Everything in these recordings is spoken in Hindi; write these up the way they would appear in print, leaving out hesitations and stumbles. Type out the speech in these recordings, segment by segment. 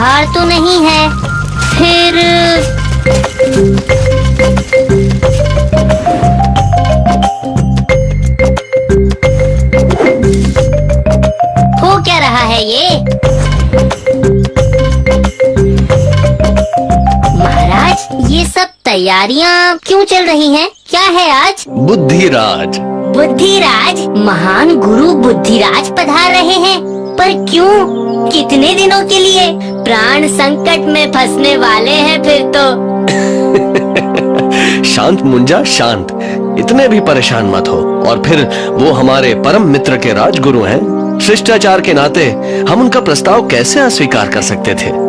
बाहर तो नहीं है, फिर हो क्या रहा है ये? महाराज, ये सब तैयारियां क्यों चल रही हैं? क्या है आज? बुद्धिराज। बुद्धिराज? महान गुरु बुद्धिराज पधार रहे हैं, पर क्यों? कितने दिनों के लिए? प्राण संकट में फंसने वाले हैं फिर तो। शांत मुंजा, शांत। इतने भी परेशान मत हो। और फिर वो हमारे परम मित्र के राजगुरु हैं। शिष्टाचार के नाते हम उनका प्रस्ताव कैसे अस्वीकार कर सकते थे?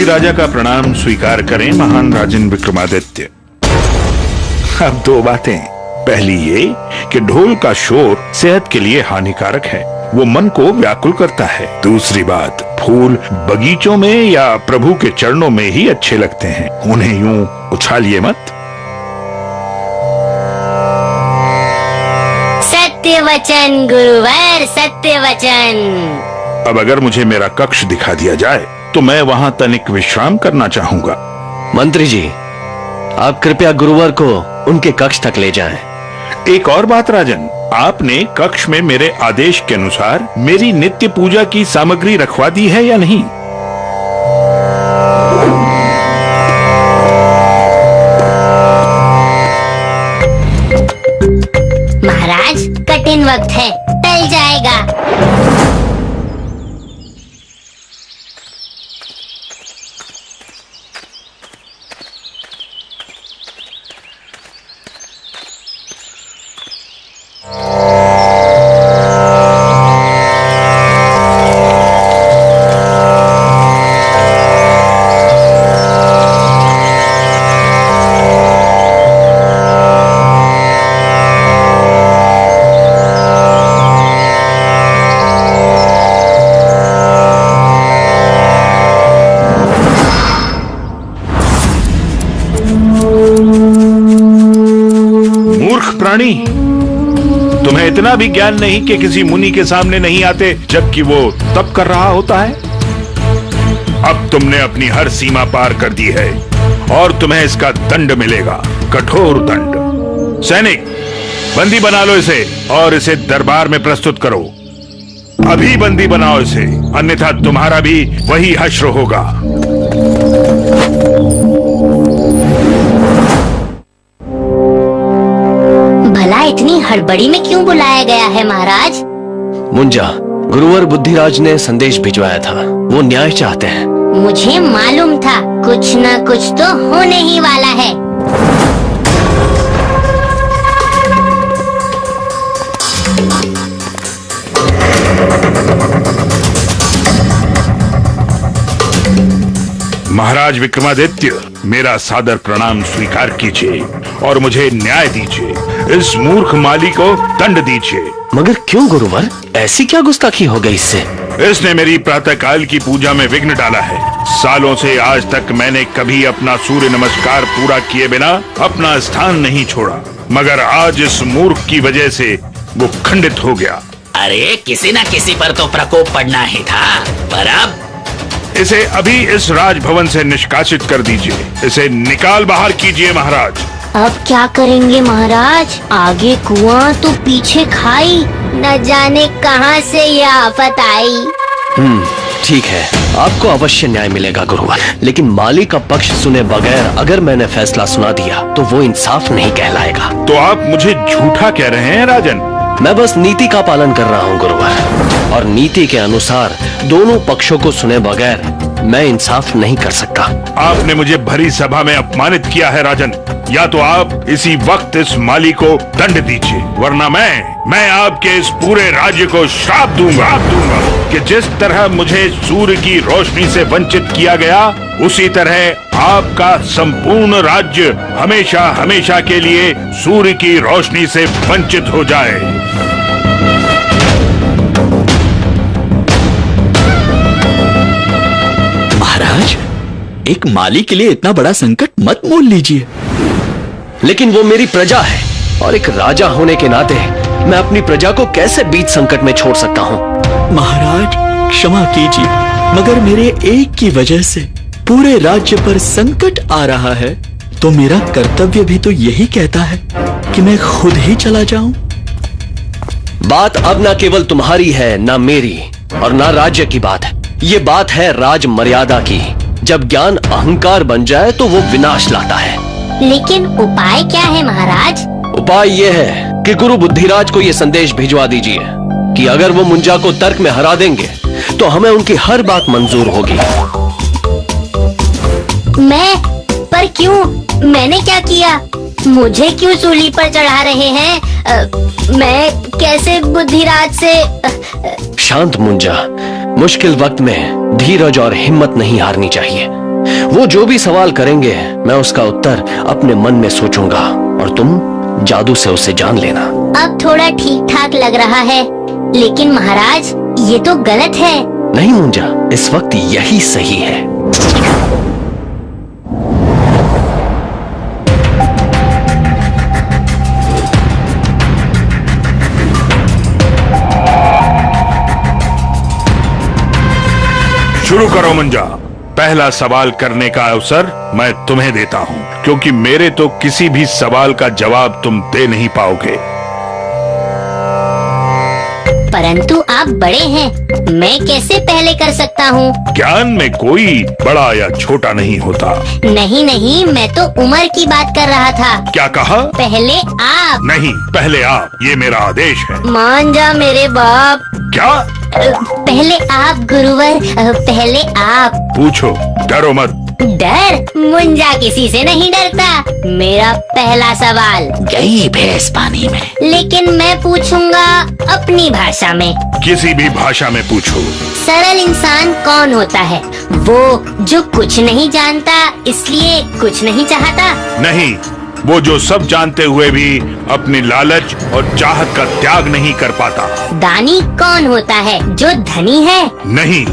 राजा का प्रणाम स्वीकार करें महान राजन विक्रमादित्य। अब दो बातें। पहली ये कि ढोल का शोर सेहत के लिए हानिकारक है, वो मन को व्याकुल करता है। दूसरी बात, फूल बगीचों में या प्रभु के चरणों में ही अच्छे लगते हैं, उन्हें यूं उछालिए मत। सत्य वचन गुरुवर, सत्य वचन। अब अगर मुझे मेरा कक्ष दिखा दिया जाए तो मैं वहां तनिक विश्राम करना चाहूंगा। मंत्री जी, आप कृपया गुरुवर को उनके कक्ष तक ले जाएं। एक और बात राजन, आपने कक्ष में मेरे आदेश के अनुसार मेरी नित्य पूजा की सामग्री रखवा दी है या नहीं? महाराज, कठिन वक्त है, टल जाएगा। प्राणी, तुम्हें इतना भी ज्ञान नहीं कि किसी मुनि के सामने नहीं आते जबकि वो तप कर रहा होता है? अब तुमने अपनी हर सीमा पार कर दी है और तुम्हें इसका दंड मिलेगा, कठोर दंड। सैनिक, बंदी बना लो इसे और इसे दरबार में प्रस्तुत करो। अभी बंदी बनाओ इसे, अन्यथा तुम्हारा भी वही हश्र होगा। इतनी हड़बड़ी में क्यों बुलाया गया है महाराज? मुंजा, गुरुवर बुद्धिराज ने संदेश भिजवाया था, वो न्याय चाहते हैं। मुझे मालूम था कुछ न कुछ तो होने ही वाला है। महाराज विक्रमादित्य, मेरा सादर प्रणाम स्वीकार कीजिए और मुझे न्याय दीजिए। इस मूर्ख माली को दंड दीजिए। मगर क्यों गुरुवर, ऐसी क्या गुस्ताखी हो गई इससे? इसने मेरी प्रातःकाल की पूजा में विघ्न डाला है। सालों से आज तक मैंने कभी अपना सूर्य नमस्कार पूरा किए बिना अपना स्थान नहीं छोड़ा, मगर आज इस मूर्ख की वजह से वो खंडित हो गया। अरे किसी न किसी पर तो प्रकोप पड़ना ही था, पर अब इसे अभी इस राजभवन से निष्कासित कर दीजिए। इसे निकाल बाहर कीजिए महाराज। अब क्या करेंगे महाराज? आगे कुआं तो पीछे खाई, न जाने कहां से यह आफत आई। ठीक है, आपको अवश्य न्याय मिलेगा गुरुवर, लेकिन माली का पक्ष सुने बगैर अगर मैंने फैसला सुना दिया तो वो इंसाफ नहीं कहलाएगा। तो आप मुझे झूठा कह रहे हैं राजन? मैं बस नीति का पालन कर रहा हूँ गुरुवर, और नीति के अनुसार दोनों पक्षों को सुने बगैर मैं इंसाफ नहीं कर सकता। आपने मुझे भरी सभा में अपमानित किया है राजन। या तो आप इसी वक्त इस माली को दंड दीजिए, वरना मैं आपके इस पूरे राज्य को श्राप दूंगा कि जिस तरह मुझे सूर्य की रोशनी से वंचित किया गया, उसी तरह आपका संपूर्ण राज्य हमेशा हमेशा के लिए सूर्य की रोशनी से वंचित हो जाए। महाराज, एक माली के लिए इतना बड़ा संकट मत मोल लीजिए। लेकिन वो मेरी प्रजा है और एक राजा होने के नाते मैं अपनी प्रजा को कैसे बीच संकट में छोड़ सकता हूँ। महाराज क्षमा कीजिए, मगर मेरे एक की वजह से पूरे राज्य पर संकट आ रहा है, तो मेरा कर्तव्य भी तो यही कहता है कि मैं खुद ही चला जाऊं। बात अब ना केवल तुम्हारी है, ना मेरी और ना राज्य की बात है। ये बात है राज मर्यादा की। जब ज्ञान अहंकार बन जाए तो वो विनाश लाता है। लेकिन उपाय क्या है महाराज? उपाय ये है कि गुरु बुद्धिराज को ये संदेश भिजवा दीजिए कि अगर वो मुंजा को तर्क में हरा देंगे तो हमें उनकी हर बात मंजूर होगी। पर क्यों? मैंने क्या किया? मुझे क्यों सूली पर चढ़ा रहे हैं? मैं कैसे बुद्धिराज से? शांत मुंजा, मुश्किल वक्त में धीरज और हिम्मत नहीं हारनी चाहिए। वो जो भी सवाल करेंगे मैं उसका उत्तर अपने मन में सोचूंगा और तुम जादू से उसे जान लेना। अब थोड़ा ठीक ठाक लग रहा है, लेकिन महाराज ये तो गलत है। नहीं मुंजा, इस वक्त यही सही है। शुरू करो मुंजा। पहला सवाल करने का अवसर मैं तुम्हें देता हूँ, क्योंकि मेरे तो किसी भी सवाल का जवाब तुम दे नहीं पाओगे। परंतु आप बड़े हैं, मैं कैसे पहले कर सकता हूँ? ज्ञान में कोई बड़ा या छोटा नहीं होता। नहीं, मैं तो उम्र की बात कर रहा था। क्या कहा? पहले आप। नहीं, पहले आप, ये मेरा आदेश है। मान जा मेरे बाप। क्या? पहले आप गुरुवर, पहले आप। पूछो, डरो मत। डर? मुंजा किसी से नहीं डरता। मेरा पहला सवाल। गई भैंस पानी में। लेकिन मैं पूछूंगा अपनी भाषा में। किसी भी भाषा में पूछो। सरल इंसान कौन होता है? वो जो कुछ नहीं जानता इसलिए कुछ नहीं चाहता? नहीं, वो जो सब जानते हुए भी अपनी लालच और चाहत का त्याग नहीं कर पाता। दानी कौन होता है? जो धनी है? नहीं,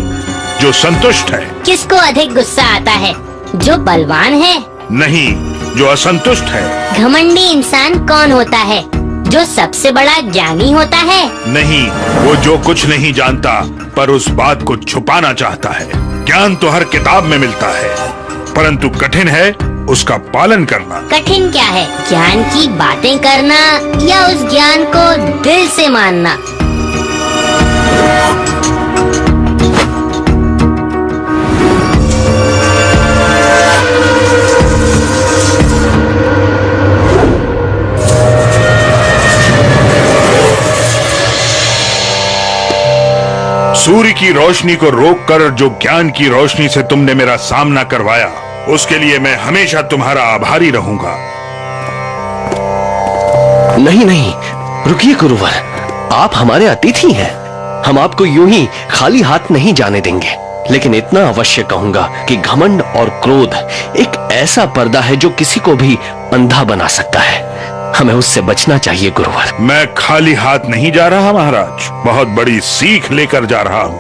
जो संतुष्ट है। किसको अधिक गुस्सा आता है? जो बलवान है? नहीं, जो असंतुष्ट है। घमंडी इंसान कौन होता है? जो सबसे बड़ा ज्ञानी होता है? नहीं, वो जो कुछ नहीं जानता पर उस बात को छुपाना चाहता है। ज्ञान तो हर किताब में मिलता है, परंतु कठिन है उसका पालन करना। कठिन क्या है? ज्ञान की बातें करना या उस ज्ञान को दिल से मानना? सूर्य की रोशनी को रोककर जो ज्ञान की रोशनी से तुमने मेरा सामना करवाया, उसके लिए मैं हमेशा तुम्हारा आभारी रहूंगा। नहीं, रुकिए गुरुवर, आप हमारे अतिथि हैं। हम आपको यूं ही खाली हाथ नहीं जाने देंगे। लेकिन इतना अवश्य कहूंगा कि घमंड और क्रोध एक ऐसा पर्दा है जो किसी को भी अंधा बना सकता है। हमें उससे बचना चाहिए गुरुवर। मैं खाली हाथ नहीं जा रहा महाराज, बहुत बड़ी सीख लेकर जा रहा हूँ।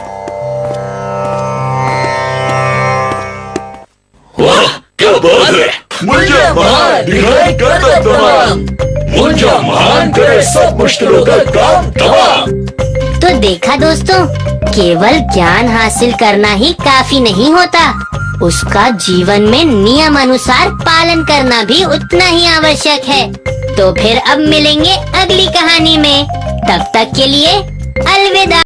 वाह, क्या बात है! मुंजा महान दिखाई कर तमाम, मुंजा महान करे सब मुश्किलों का काम तमाम। तो देखा दोस्तों, केवल ज्ञान हासिल करना ही काफी नहीं होता, उसका जीवन में नियम अनुसार पालन करना भी उतना ही आवश्यक है। तो फिर अब मिलेंगे अगली कहानी में। तब तक के लिए अलविदा।